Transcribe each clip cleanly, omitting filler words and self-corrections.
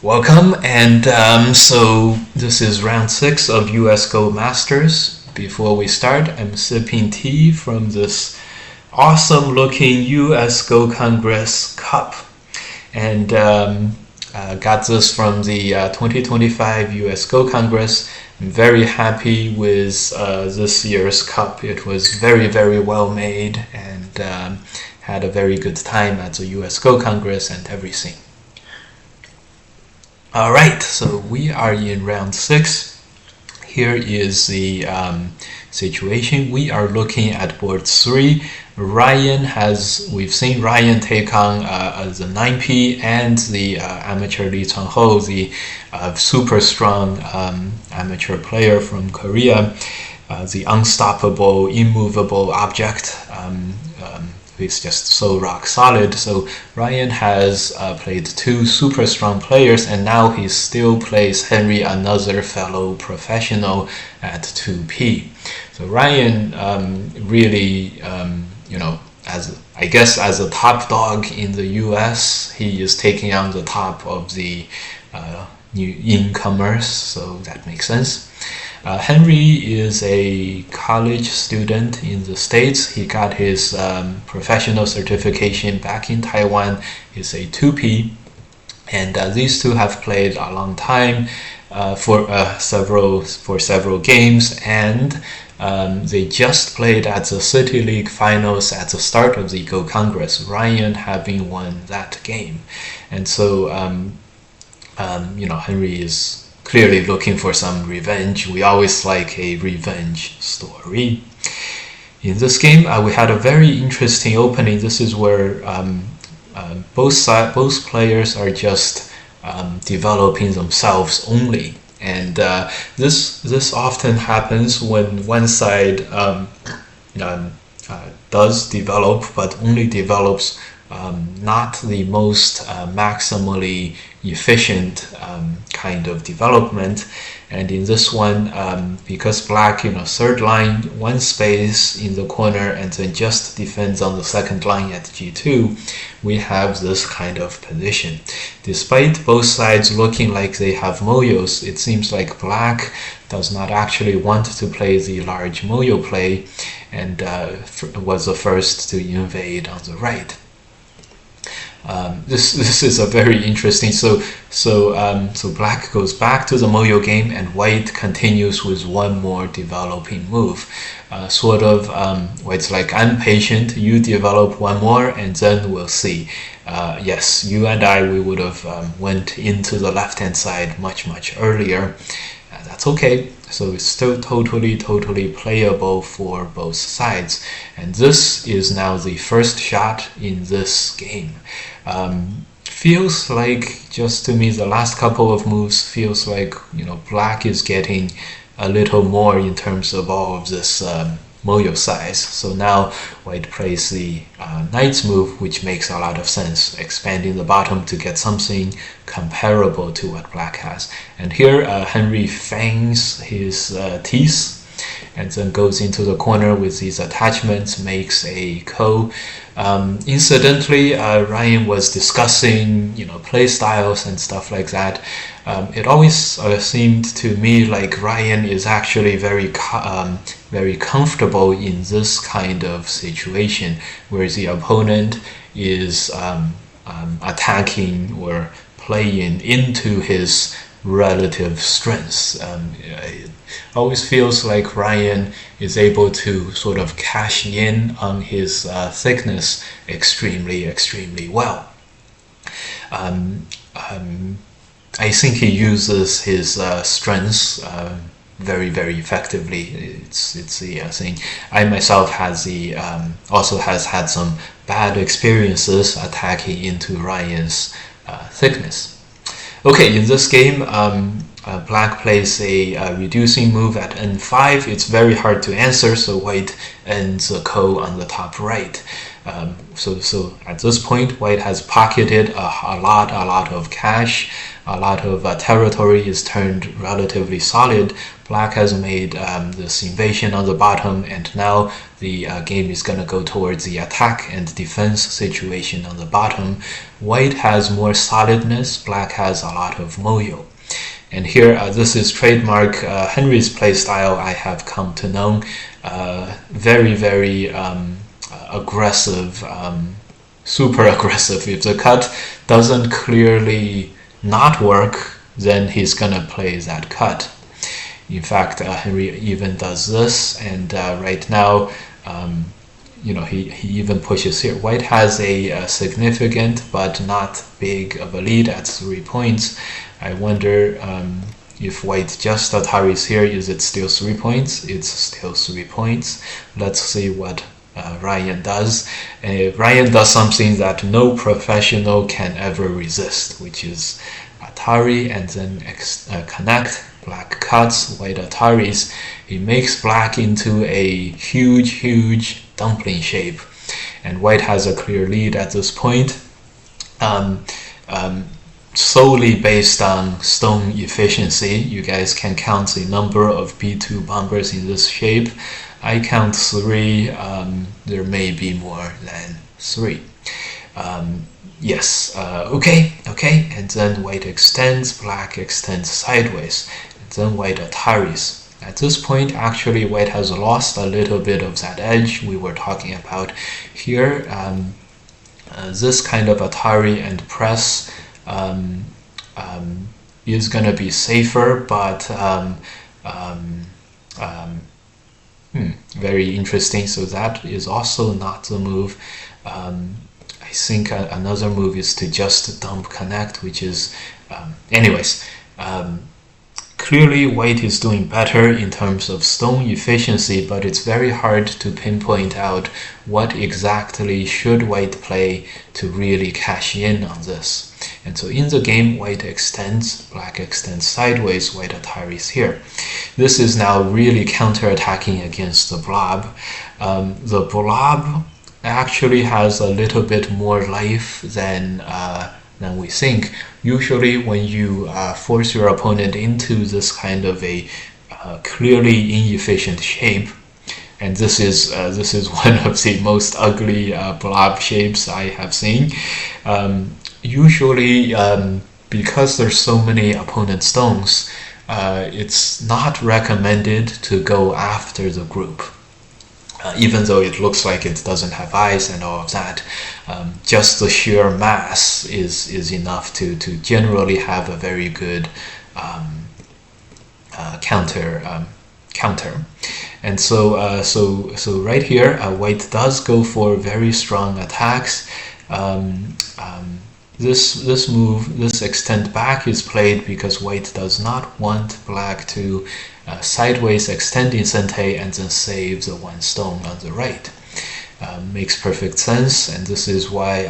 Welcome, and so this is round 6 of US Go Masters. Before we start, I'm sipping tea from this awesome looking US Go Congress cup, and got this from the 2025 US Go Congress. I'm very happy with this year's cup. It was very, very well made, and had a very good time at the US Go Congress and everything. Alright, so we are in round 6. Here is the situation. We are looking at board 3. We've seen Ryan take on the 9P and the amateur Lee Chang-ho, the super strong amateur player from Korea, the unstoppable, immovable object. He's just so rock solid. So Ryan has played 2 super strong players, and now he still plays Henry, another fellow professional, at 2P. So Ryan really, as a top dog in the US, he is taking on the top of the newcomers, so that makes sense. Henry is a college student in the States. He got his professional certification back in Taiwan. He's a 2P, and these two have played a long time for several games, and they just played at the City League finals at the start of the Go Congress, Ryan having won that game. And so Henry is clearly looking for some revenge. We always like a revenge story. In this game, we had a very interesting opening. This is where both players are just developing themselves only, and this often happens when one side does develop, but only develops not the most maximally efficient kind of development. And in this one, because black, third line, one space in the corner, and then just defends on the second line at G2, we have this kind of position. Despite both sides looking like they have moyos, it seems like black does not actually want to play the large moyo play, and was the first to invade on the right. This is a very interesting. So black goes back to the moyo game, and white continues with one more developing move. White's like, I'm patient, you develop one more, and then we'll see. Yes, you and I, we would have went into the left-hand side much earlier. That's okay. So it's still totally playable for both sides. And this is now the first shot in this game. Feels like, just to me, the last couple of moves feels like, black is getting a little more in terms of all of this moyo size. So now white plays the knight's move, which makes a lot of sense, expanding the bottom to get something comparable to what black has. And here Henry fangs his teeth, and then goes into the corner with these attachments, makes a ko. Incidentally, Ryan was discussing, play styles and stuff like that. It always seemed to me like Ryan is actually very comfortable in this kind of situation, where the opponent is attacking or playing into his relative strengths. It always feels like Ryan is able to sort of cash in on his thickness extremely well. I think he uses his strengths very effectively. It's the thing. I myself also has had some bad experiences attacking into Ryan's thickness. Okay, in this game, black plays a reducing move at N5. It's very hard to answer, so white ends a ko on the top right. So at this point, white has pocketed a lot of cash. A lot of territory is turned relatively solid. Black has made this invasion on the bottom, and now the game is going to go towards the attack and defense situation on the bottom. White has more solidness, Black has a lot of moyo. And here, this is trademark Henry's playstyle. I have come to know very, very aggressive, super aggressive. If the cut doesn't clearly not work, then he's gonna play that cut. In fact, Henry even does this, and right now, he even pushes here. White has a significant but not big of a lead at 3 points. I wonder if White just Ataris here, is it still 3 points? It's still 3 points. Let's see what Ryan does. Ryan does something that no professional can ever resist, which is Atari and then connect. Black cuts, White Ataris. He makes Black into a huge dumpling shape, and White has a clear lead at this point, solely based on stone efficiency. You guys can count the number of B2 bombers in this shape. I count 3. There may be more than 3. Yes, okay, and then White extends, Black extends sideways, and then White Ataris. At this point, actually, White has lost a little bit of that edge we were talking about here. This kind of Atari and press is going to be safer, but very interesting. So that is also not the move. I think another move is to just dump connect, which is clearly White is doing better in terms of stone efficiency, but it's very hard to pinpoint out what exactly should White play to really cash in on this. And so in the game, White extends, Black extends sideways, White Ataris here. This is now really counter-attacking against the blob. The blob actually has a little bit more life than we think. Usually when you force your opponent into this kind of a clearly inefficient shape, and this is one of the most ugly blob shapes I have seen. Usually, because there's so many opponent stones, it's not recommended to go after the group. Even though it looks like it doesn't have eyes and all of that, just the sheer mass is enough to generally have a very good counter. And so right here, White does go for very strong attacks. This move, this extend back, is played because White does not want Black to sideways extend in Sente and then save the 1 stone on the right. Makes perfect sense, and this is why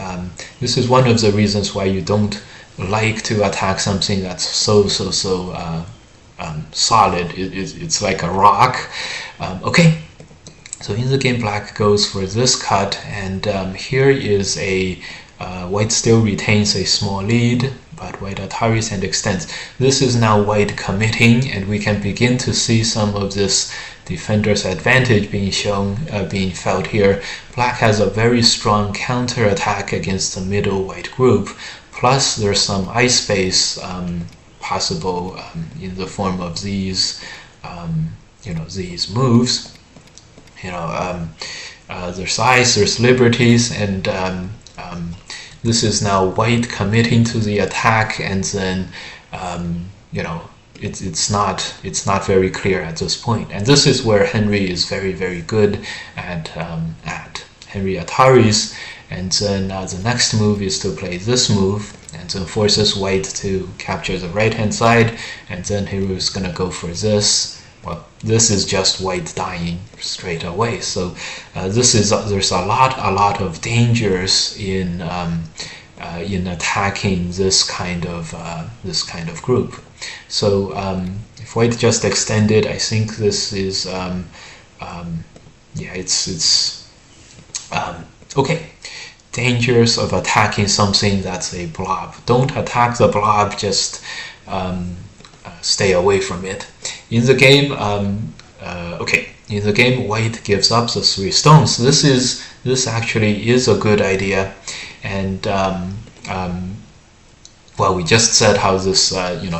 this is one of the reasons why you don't like to attack something that's so solid. It's like a rock. Okay, so in the game, Black goes for this cut, and here is a White still retains a small lead, but White Ataris and extends. This is now White committing, and we can begin to see some of this defender's advantage being shown, being felt here. Black has a very strong counter attack against the middle White group. Plus, there's some ice base possible in the form of these, these moves. There's ice, there's liberties, and this is now White committing to the attack, and then it's not very clear at this point. And this is where Henry is very, very good at Henry Ataris. And then the next move is to play this move, and then forces White to capture the right hand side, and then Henry is gonna go for this. Well, this is just White dying straight away. So there's a lot of dangers in attacking this kind of group. So if White just extended, I think this is okay. Dangers of attacking something that's a blob. Don't attack the blob just stay away from it. In the game, in the game, white gives up the 3 stones. This actually is a good idea, and well, we just said how this,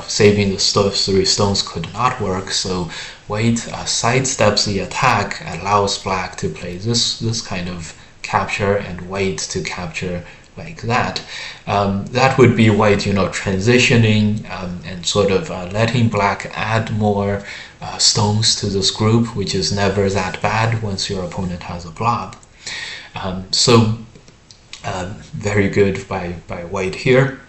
saving the 3 stones could not work. So white sidesteps the attack, allows black to play this kind of capture, and white to capture like that. That would be white, transitioning and sort of letting black add more stones to this group, which is never that bad once your opponent has a blob. Very good by white here.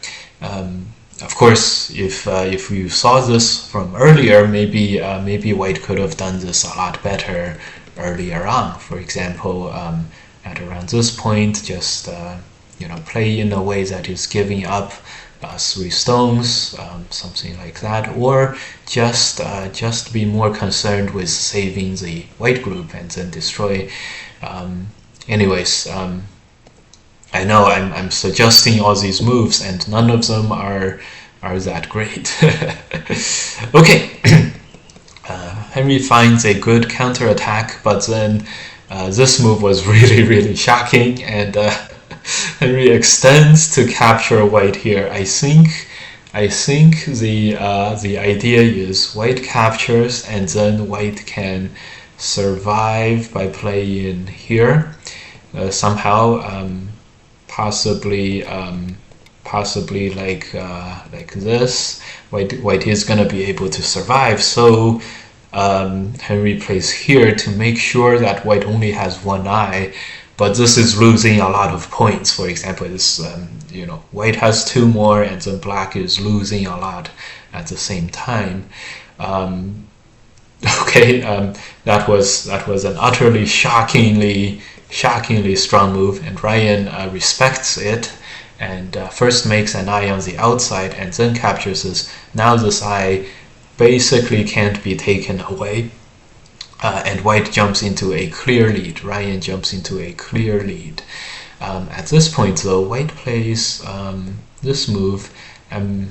Of course, if you saw this from earlier, maybe white could have done this a lot better earlier on. For example, at around this point, just play in a way that is giving up 3 stones, something like that, or just be more concerned with saving the white group and then destroy. I know I'm suggesting all these moves, and none of them are that great. Okay, Henry finds a good counterattack, but then this move was really shocking, and Henry extends to capture white here. I think the idea is white captures, and then white can survive by playing here somehow. Possibly like this. White is gonna be able to survive. So Henry plays here to make sure that white only has 1 eye, but this is losing a lot of points. For example, this white has 2 more, and then black is losing a lot at the same time. That was an utterly shockingly strong move, and Ryan respects it, and first makes an eye on the outside and then captures this. Now this eye basically can't be taken away, and white jumps into a clear lead. Ryan jumps into a clear lead. At this point though, white plays this move. I'm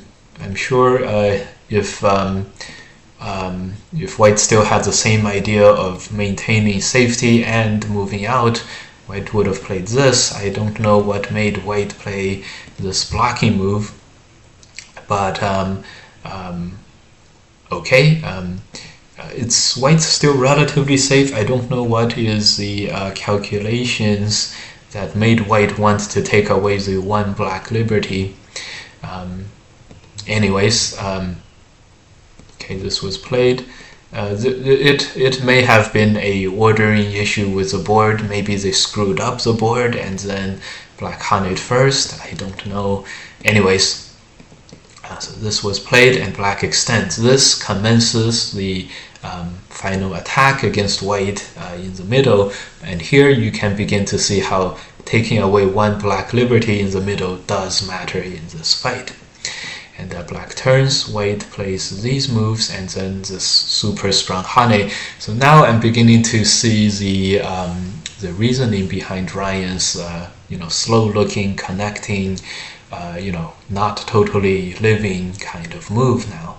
sure if white still had the same idea of maintaining safety and moving out, white would have played this. I don't know what made white play this blocking move, but it's white's still relatively safe. I don't know what is the calculations that made white want to take away the 1 black liberty. This was played. It may have been a ordering issue with the board. Maybe they screwed up the board and then black hunted first. I don't know. So this was played, and black extends. This commences the final attack against white in the middle, and here you can begin to see how taking away 1 black liberty in the middle does matter in this fight. And black turns, white plays these moves, and then this super strong Hane. So now I'm beginning to see the reasoning behind Ryan's slow-looking, connecting, not totally living kind of move now.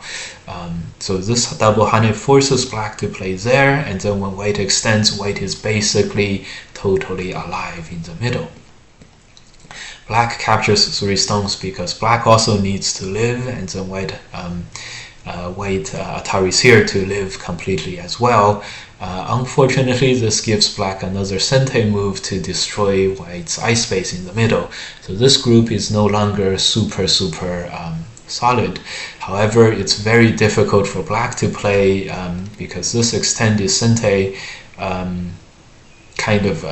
So this double Hane forces black to play there, and then when white extends, white is basically totally alive in the middle. Black captures 3 stones because black also needs to live, and then white Atari's here to live completely as well. Unfortunately, this gives black another Sente move to destroy white's eye space in the middle. So this group is no longer super solid. However, it's very difficult for black to play because this extended Sente kind of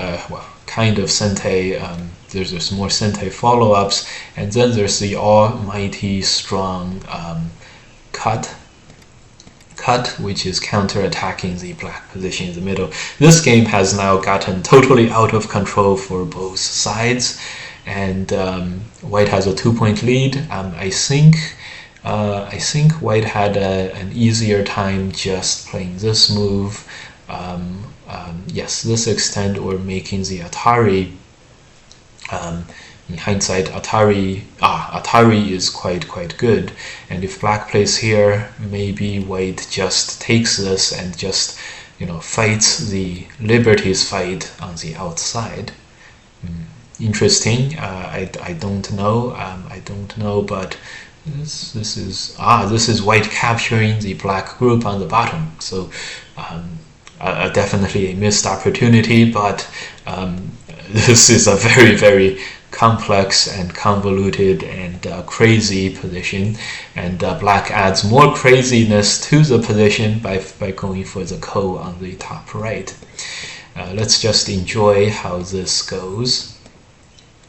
Sente. There's more Sente follow-ups, and then there's the almighty strong cut, which is counter-attacking the black position in the middle. This game has now gotten totally out of control for both sides, and white has a 2-point lead. I think white had an easier time just playing this move. Yes, this extend or making the Atari in hindsight, Atari is quite good. And if black plays here, maybe white just takes this and just fights the liberties fight on the outside. Interesting. I don't know. I don't know, but this is white capturing the black group on the bottom. So definitely a missed opportunity, but this is a very complex and convoluted and crazy position, and black adds more craziness to the position by going for the ko on the top right. Let's just enjoy how this goes.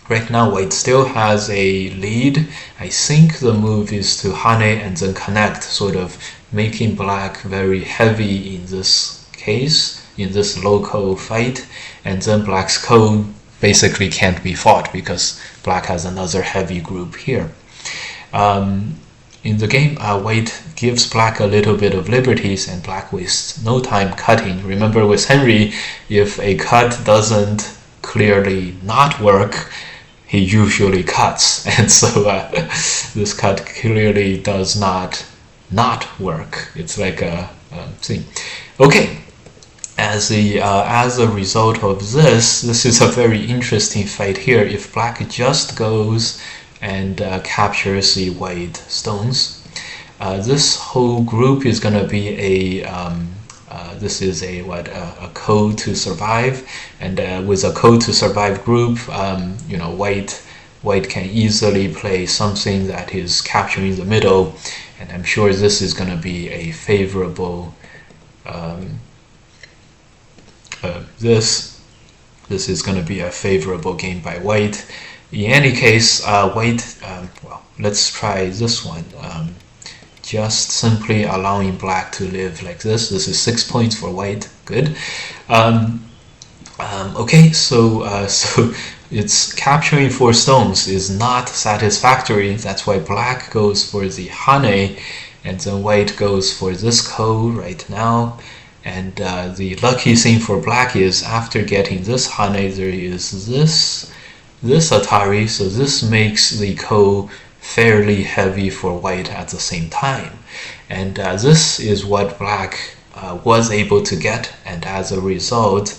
Right now, white still has a lead. I think the move is to hane and then connect, sort of making black very heavy in this case, in this low-ko fight, and then black's ko basically can't be fought because black has another heavy group here. In the game, white gives black a little bit of liberties and black wastes no time cutting. Remember with Henry, if a cut doesn't clearly not work, he usually cuts, and so this cut clearly does not work. It's like a thing. Okay, as a result of this is a very interesting fight here. If black just goes and captures the white stones, this whole group is going to be this is a code to survive, and with a code to survive group, white can easily play something that is capturing the middle, and I'm sure this is going to be a favorable. This is going to be a favorable game by white. In any case, white. Well, let's try this one. Just simply allowing black to live like this. This is 6 points for white. Good. Okay, so it's capturing 4 stones is not satisfactory. That's why black goes for the hane, and then white goes for this ko right now. And the lucky thing for black is after getting this hane, there is this Atari, so this makes the ko fairly heavy for white at the same time. And this is what black was able to get, and as a result,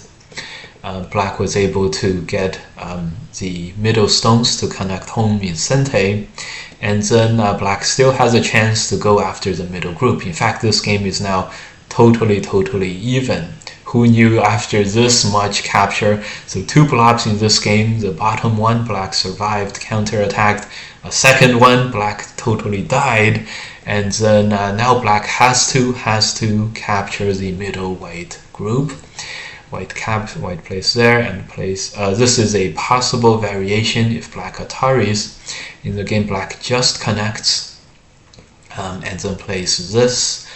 black was able to get the middle stones to connect home in Sente, and then black still has a chance to go after the middle group. In fact, this game is now totally even. Who knew after this much capture? So 2 blobs in this game. The bottom one, black survived, counterattacked. A second one, black totally died. And then now black has to capture the middle white group. White plays there and plays. This is a possible variation if black Ataris. In the game, black just connects and then plays this.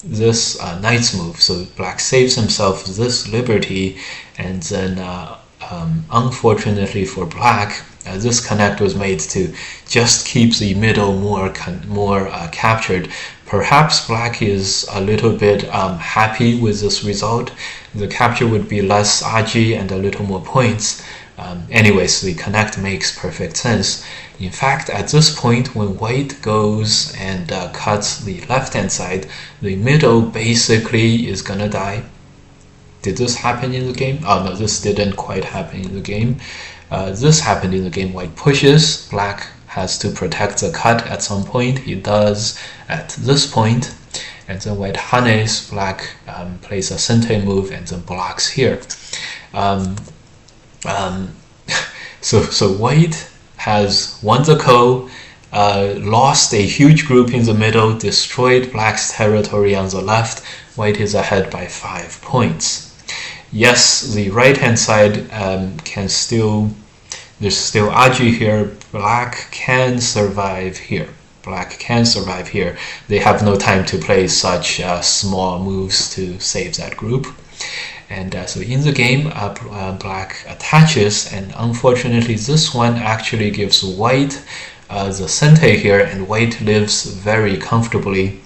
Knight's move, so black saves himself this liberty, and then unfortunately for black, this connect was made to just keep the middle more captured. Perhaps black is a little bit happy with this result. The capture would be less agi and a little more points. Anyways, the connect makes perfect sense. In fact, at this point, when white goes and cuts the left-hand side, the middle basically is gonna die. Did this happen in the game? Oh no, this didn't quite happen in the game. This happened in the game. White pushes, black has to protect the cut at some point. He does at this point, and then white hanes, black plays a sente move and then blocks here. So white has won the ko, lost a huge group in the middle, destroyed black's territory on the left. White is ahead by 5 points. Yes, the right hand side there's still agi here. Black can survive here. They have no time to play such small moves to save that group. And so in the game, black attaches, and unfortunately this one actually gives white the sente here, and white lives very comfortably.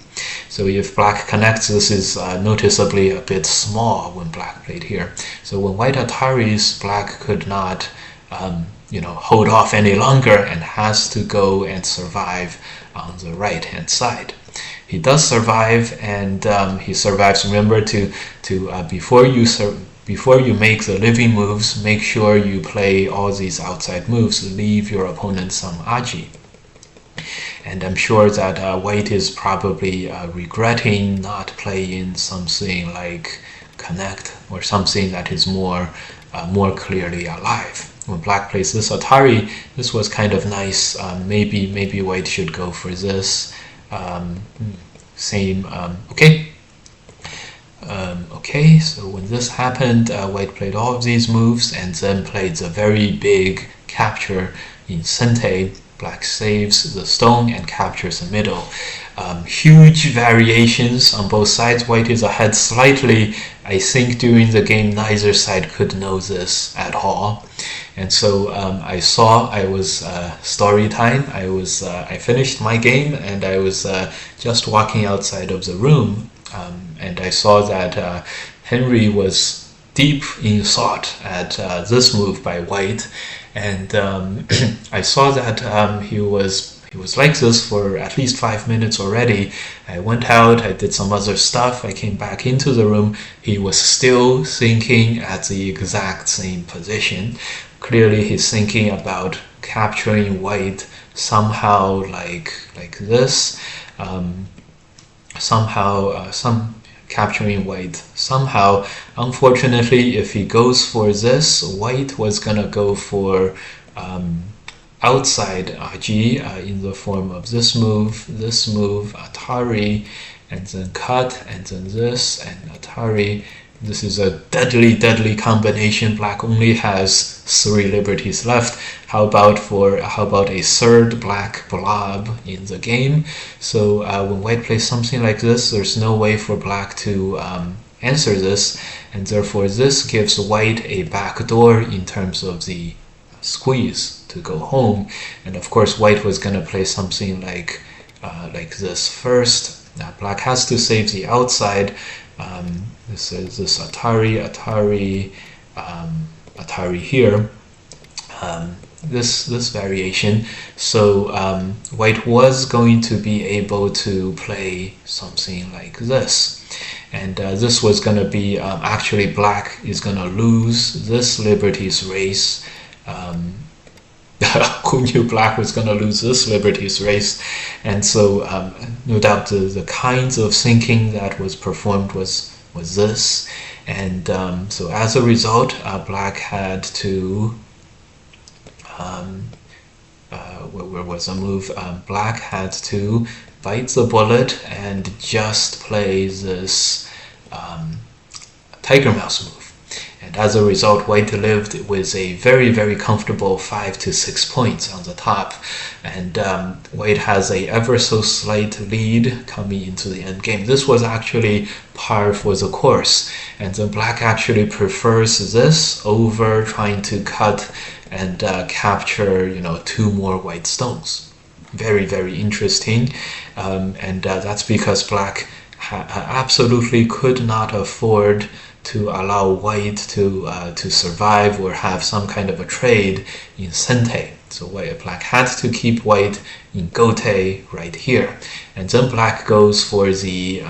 So if black connects, this is noticeably a bit small when black played here. So when white Ataris, black could not hold off any longer and has to go and survive on the right hand side. He does survive, and he survives. Remember to before you make the living moves, make sure you play all these outside moves. Leave your opponent some agi. And I'm sure that White is probably regretting not playing something like Connect or something that is more clearly alive. When Black plays this Atari, this was kind of nice. Maybe White should go for this. Same. Okay. Okay, so when this happened, White played all of these moves and then played the very big capture in Sente. Black saves the stone and captures the middle. Huge variations on both sides. White is ahead slightly. I think during the game neither side could know this at all. And so I was story time. I finished my game and I was just walking outside of the room, and I saw that Henry was deep in thought at this move by White, and I saw that he was like this for at least 5 minutes already. I went out, I did some other stuff, I came back into the room. He was still thinking at the exact same position. Clearly he's thinking about capturing White somehow like this, capturing White somehow. Unfortunately, if he goes for this, White was gonna go for outside RG in the form of this move, Atari, and then cut, and then this, and Atari. This is a deadly combination. Black only has 3 liberties left. How about a third black blob in the game? So when White plays something like this, there's no way for Black to answer this, and therefore this gives White a backdoor in terms of the squeeze to go home. And of course White was going to play something like this first. Now Black has to save the outside. This is this Atari here, this variation. So White was going to be able to play something like this, and this was going to be actually Black is going to lose this liberties race. Who knew Black was going to lose this liberties race? And so no doubt the kinds of thinking that was performed was this, and so as a result, Black had to where was a move? Black had to bite the bullet and just play this Tiger Mouse move. And as a result, White lived with a very comfortable 5 to 6 points on the top, and White has a ever so slight lead coming into the end game. This was actually par for the course, and then Black actually prefers this over trying to cut and capture 2 more White stones. Very interesting, and that's because Black absolutely could not afford to allow White to survive or have some kind of a trade in Sente. So Black had to keep White in Gote right here, and then Black goes for the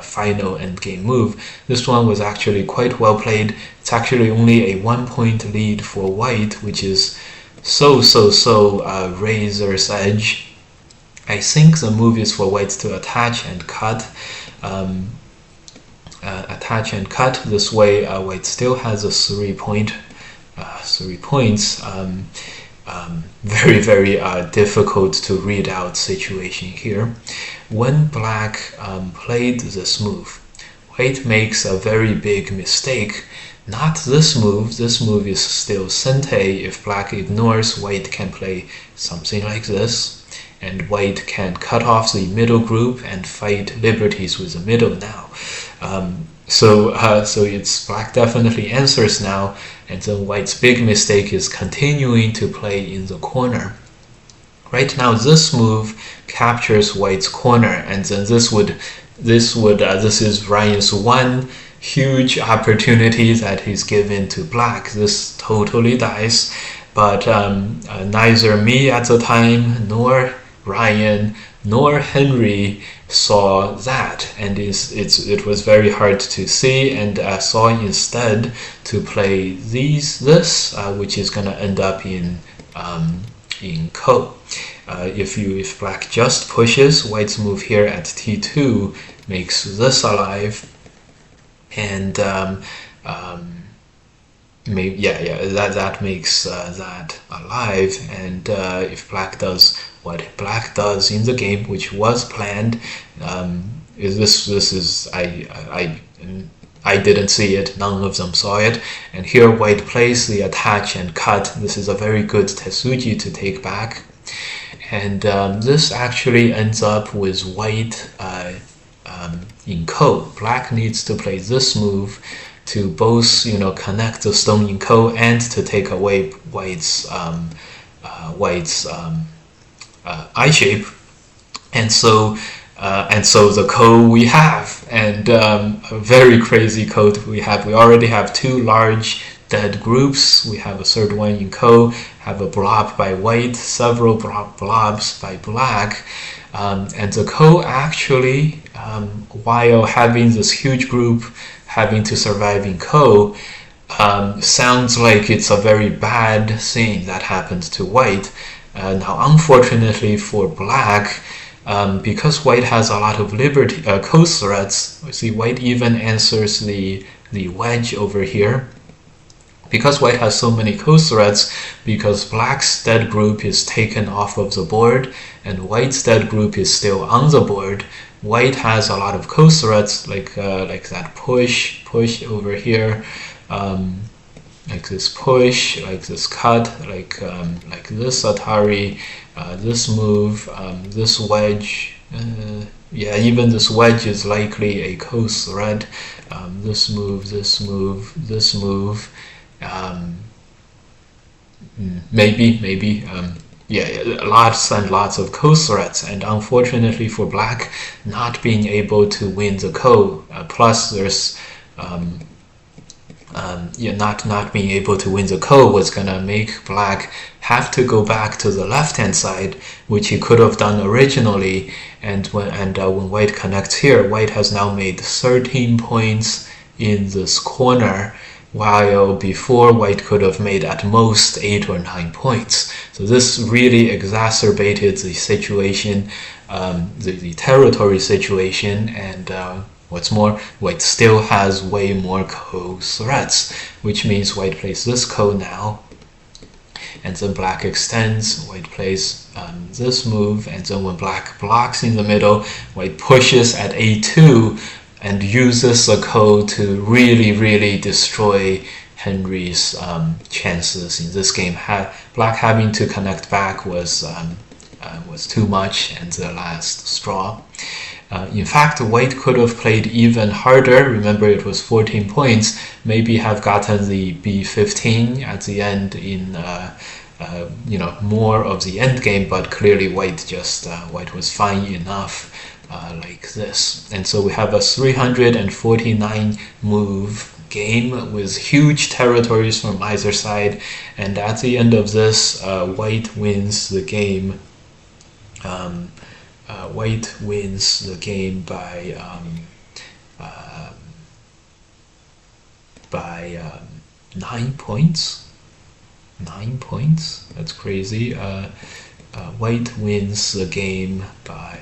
final endgame move. This one was actually quite well played. It's actually only a 1-point lead for White, which is so razor's edge. I think the move is for White to attach and cut. This way White still has a 3 points. Very difficult to read out situation here. When Black played this move, White makes a very big mistake. Not this move. This move is still Sente. If Black ignores, White can play something like this, and White can cut off the middle group and fight liberties with the middle now. So it's Black definitely answers now, and then White's big mistake is continuing to play in the corner. Right now, this move captures White's corner, and then this is Ryan's 1 huge opportunity that he's given to black. This totally dies, but neither me at the time nor Ryan nor Henry saw that, and it was very hard to see, and saw instead to play this, which is going to end up in ko. If black just pushes, white's move here at t2 makes this alive, and that makes that alive. And if black does what black does in the game, which was planned, I didn't see it, none of them saw it, and here white plays the attach and cut. This is a very good Tetsuji to take back, and this actually ends up with white in ko. Black needs to play this move to both connect the stone in ko and to take away white's I shape, and so the ko we have, and a very crazy code we have. We already have two large dead groups. We have a third one in ko, have a blob by white, several blobs by black, and the ko actually, while having this huge group having to survive in ko, sounds like it's a very bad thing that happened to white. Now, unfortunately for black, because white has a lot of ko threats, we see white even answers the wedge over here. Because white has so many ko threats, because black's dead group is taken off of the board and white's dead group is still on the board, white has a lot of ko threats, like that push over here, like this push, like this cut, like this Atari, this move, this wedge. Even this wedge is likely a ko threat. This move, maybe. Lots and lots of ko threats, and unfortunately for black, not being able to win the ko. Plus, there's not being able to win the ko was gonna make black have to go back to the left-hand side, which he could have done originally. And when white connects here, white has now made 13 points in this corner, while before white could have made at most 8 or 9 points. So this really exacerbated the situation, the territory situation, and what's more, white still has way more ko threats, which means white plays this ko now, and then black extends, white plays this move, and then when black blocks in the middle, white pushes at a2 and uses the ko to really destroy Henry's chances in this game. Black having to connect back was too much and the last straw. In fact, white could have played even harder. Remember, it was 14 points. Maybe have gotten the b15 at the end in more of the end game, but clearly white was fine enough like this. And so we have a 349 move game with huge territories from either side, and at the end of this, white wins the game. White wins the game by 9 points. 9 points. That's crazy. White wins the game by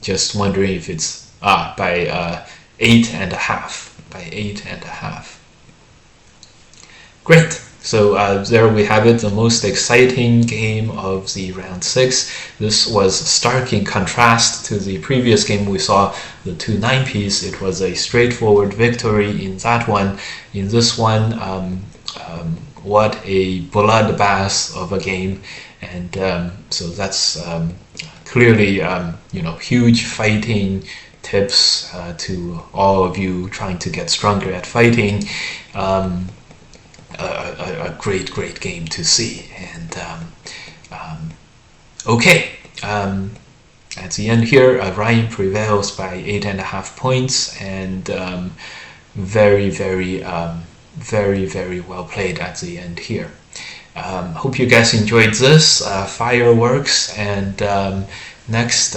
just wondering if it's by 8.5. By 8.5. Great. So there we have it, the most exciting game of the round 6. This was stark in contrast to the previous game we saw, the 2 9-piece. It was a straightforward victory in that one. In this one, what a bloodbath of a game. And so that's clearly huge fighting tips to all of you trying to get stronger at fighting. A great game to see. And okay, and at the end here, Ryan prevails by 8.5 points, and very, very, very well played at the end here. Hope you guys enjoyed this fireworks, and next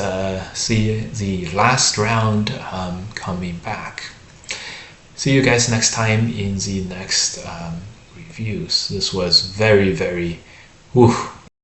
see the last round coming back. See you guys next time in the next reviews. This was very, very, whew,